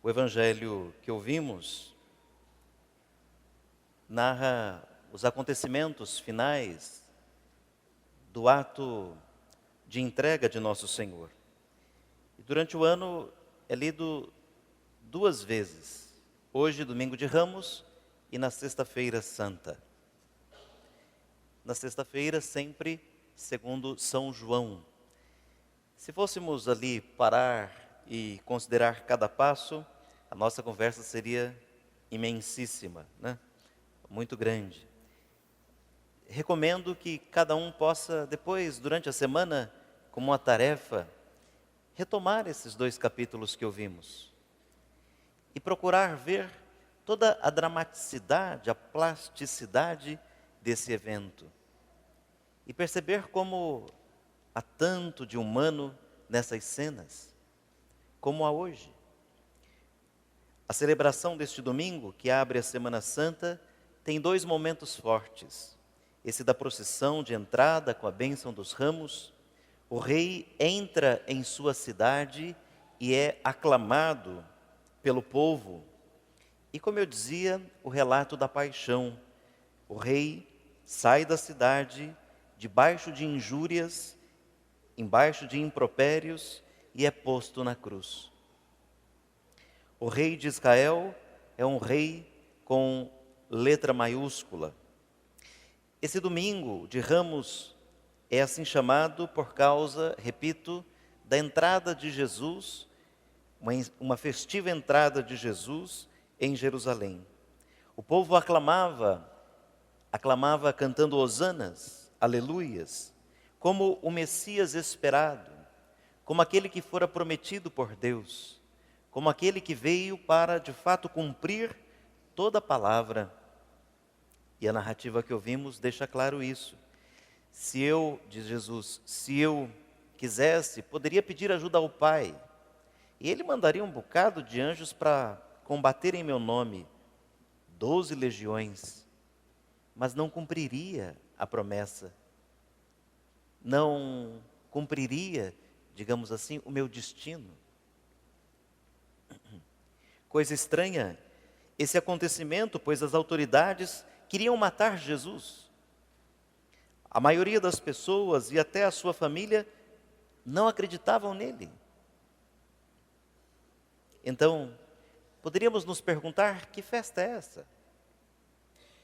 O evangelho que ouvimos narra os acontecimentos finais do ato de entrega de Nosso Senhor. E durante o ano é lido duas vezes, hoje, domingo de Ramos, e na Sexta-feira Santa. Na sexta-feira, sempre segundo São João. Se fôssemos ali parar e considerar cada passo, a nossa conversa seria imensíssima, né? Muito grande. Recomendo que cada um possa, depois, durante a semana, como uma tarefa, retomar esses dois capítulos que ouvimos e procurar ver toda a dramaticidade, a plasticidade desse evento e perceber como há tanto de humano nessas cenas, como há hoje. A celebração deste domingo, que abre a Semana Santa, tem dois momentos fortes. Esse da procissão de entrada com a bênção dos ramos. O rei entra em sua cidade e é aclamado pelo povo. E como eu dizia, o relato da paixão. O rei sai da cidade debaixo de injúrias, embaixo de impropérios e é posto na cruz. O rei de Israel é um rei com letra maiúscula. Esse domingo de Ramos é assim chamado por causa, repito, da entrada de Jesus, uma festiva entrada de Jesus em Jerusalém. O povo aclamava cantando hosanas, aleluias, como o Messias esperado, como aquele que fora prometido por Deus, como aquele que veio para, de fato, cumprir toda a palavra. E a narrativa que ouvimos deixa claro isso. Diz Jesus, se eu quisesse, poderia pedir ajuda ao Pai. E Ele mandaria um bocado de anjos para combater em meu nome 12 legiões. Mas não cumpriria a promessa. Não cumpriria, digamos assim, o meu destino. Coisa estranha esse acontecimento, pois as autoridades queriam matar Jesus. A maioria das pessoas e até a sua família não acreditavam nele. Então, poderíamos nos perguntar: que festa é essa?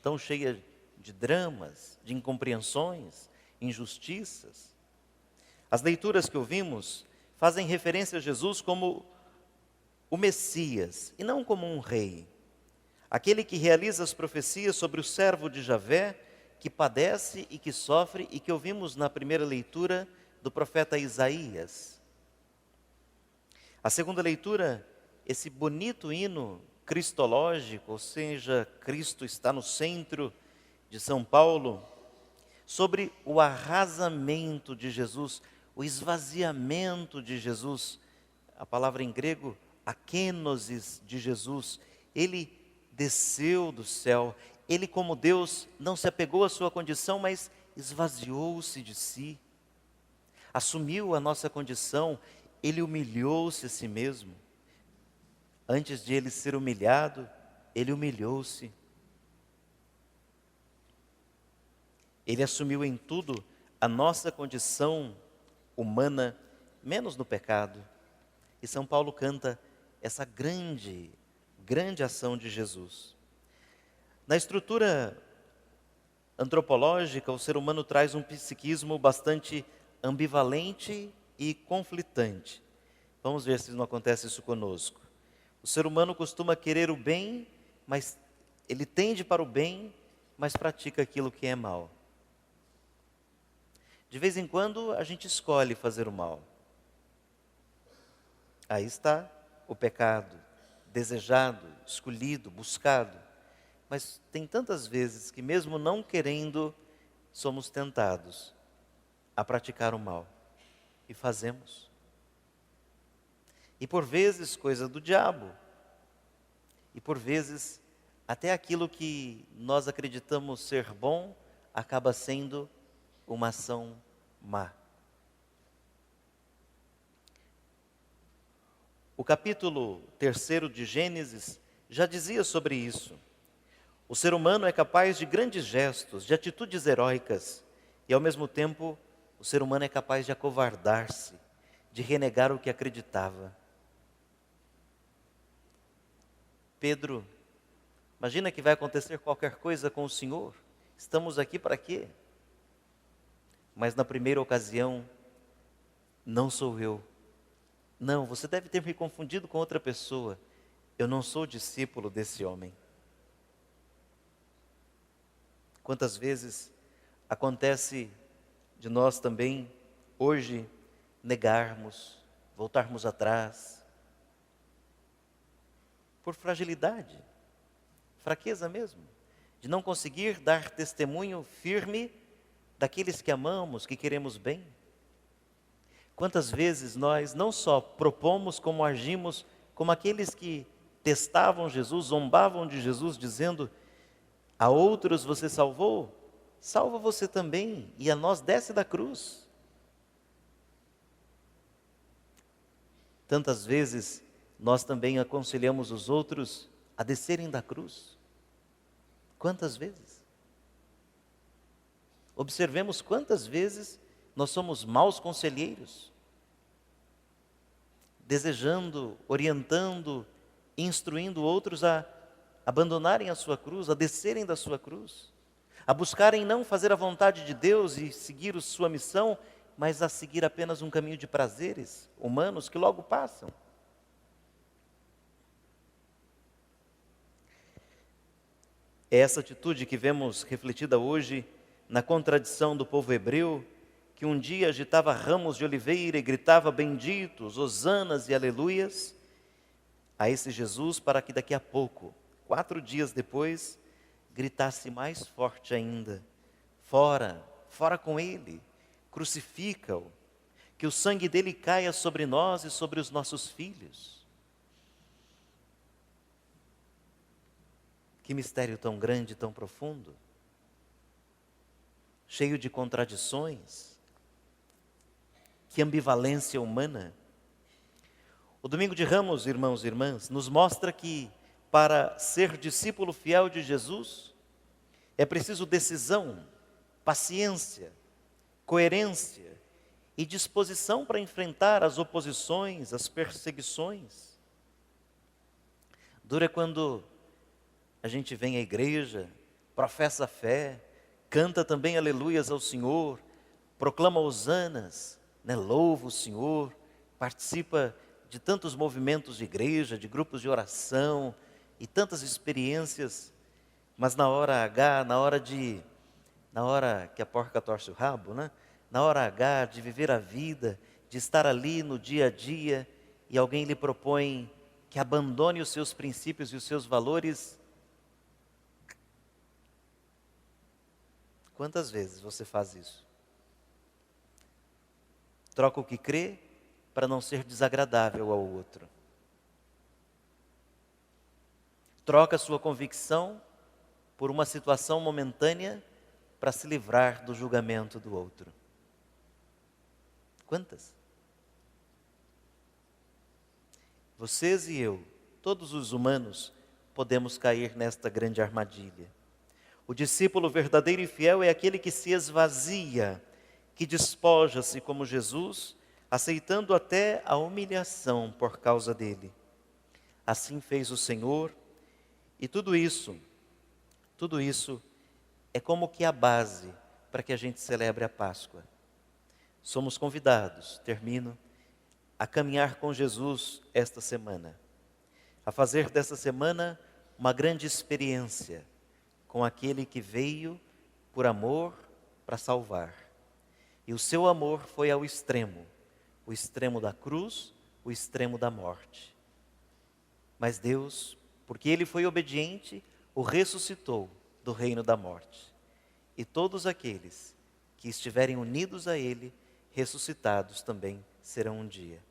Tão cheia de dramas, de incompreensões, injustiças. As leituras que ouvimos fazem referência a Jesus como o Messias e não como um rei. Aquele que realiza as profecias sobre o servo de Javé, que padece e que sofre, e que ouvimos na primeira leitura do profeta Isaías. A segunda leitura, esse bonito hino cristológico, ou seja, Cristo está no centro de São Paulo, sobre o arrasamento de Jesus, o esvaziamento de Jesus. A palavra em grego, akenosis de Jesus. Ele desceu do céu. Ele, como Deus, não se apegou à sua condição, mas esvaziou-se de si. Assumiu a nossa condição. Ele humilhou-se a si mesmo. Antes de ele ser humilhado, ele humilhou-se. Ele assumiu em tudo a nossa condição humana, menos no pecado. E São Paulo canta essa grande ação de Jesus. Na estrutura antropológica, o ser humano traz um psiquismo bastante ambivalente e conflitante. Vamos ver se não acontece isso conosco. O ser humano costuma querer o bem, mas ele tende para o bem, mas pratica aquilo que é mal. De vez em quando a gente escolhe fazer o mal. Aí está o pecado, desejado, escolhido, buscado. Mas tem tantas vezes que mesmo não querendo, somos tentados a praticar o mal. E fazemos. E por vezes coisa do diabo. E por vezes até aquilo que nós acreditamos ser bom, acaba sendo uma ação má. O capítulo 3 de Gênesis já dizia sobre isso. O ser humano é capaz de grandes gestos, de atitudes heróicas, e ao mesmo tempo o ser humano é capaz de acovardar-se, de renegar o que acreditava. Pedro, imagina que vai acontecer qualquer coisa com o Senhor. Estamos aqui para quê? Mas na primeira ocasião, não sou eu. Não, você deve ter me confundido com outra pessoa. Eu não sou discípulo desse homem. Quantas vezes acontece de nós também, hoje, negarmos, voltarmos atrás, por fragilidade, fraqueza mesmo, de não conseguir dar testemunho firme daqueles que amamos, que queremos bem. Quantas vezes nós não só propomos, como agimos como aqueles que testavam Jesus, zombavam de Jesus, dizendo: a outros você salvou, salva você também, e a nós desce da cruz. Tantas vezes nós também aconselhamos os outros a descerem da cruz. Quantas vezes? Observemos quantas vezes nós somos maus conselheiros, desejando, orientando, instruindo outros a abandonarem a sua cruz, a descerem da sua cruz, a buscarem não fazer a vontade de Deus e seguir a sua missão, mas a seguir apenas um caminho de prazeres humanos que logo passam. É essa atitude que vemos refletida hoje na contradição do povo hebreu, que um dia agitava ramos de oliveira e gritava benditos, hosanas e aleluias, a esse Jesus, para que daqui a pouco, 4 dias depois, gritasse mais forte ainda: fora, fora com ele, crucifica-o, que o sangue dele caia sobre nós e sobre os nossos filhos. Que mistério tão grande, tão profundo, cheio de contradições, que ambivalência humana. O Domingo de Ramos, irmãos e irmãs, nos mostra que para ser discípulo fiel de Jesus, é preciso decisão, paciência, coerência e disposição para enfrentar as oposições, as perseguições. Dura quando a gente vem à igreja, professa a fé, canta também aleluias ao Senhor, proclama hosanas, louva o Senhor, participa de tantos movimentos de igreja, de grupos de oração e tantas experiências, mas na hora H, na hora que a porca torce o rabo, né? Na hora H de viver a vida, de estar ali no dia a dia, e alguém lhe propõe que abandone os seus princípios e os seus valores. Quantas vezes você faz isso? Troca o que crê para não ser desagradável ao outro. Troca sua convicção por uma situação momentânea para se livrar do julgamento do outro. Quantas? Vocês e eu, todos os humanos, podemos cair nesta grande armadilha. O discípulo verdadeiro e fiel é aquele que se esvazia, que despoja-se como Jesus, aceitando até a humilhação por causa dele. Assim fez o Senhor, e tudo isso é como que a base para que a gente celebre a Páscoa. Somos convidados, termino, a caminhar com Jesus esta semana, a fazer dessa semana uma grande experiência com aquele que veio por amor para salvar. E o seu amor foi ao extremo, o extremo da cruz, o extremo da morte. Mas Deus, porque ele foi obediente, o ressuscitou do reino da morte. E todos aqueles que estiverem unidos a ele, ressuscitados também serão um dia.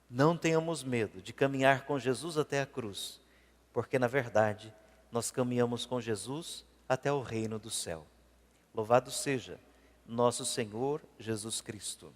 Não tenhamos medo de caminhar com Jesus até a cruz, porque na verdade nós caminhamos com Jesus até o reino do céu. Louvado seja nosso Senhor Jesus Cristo.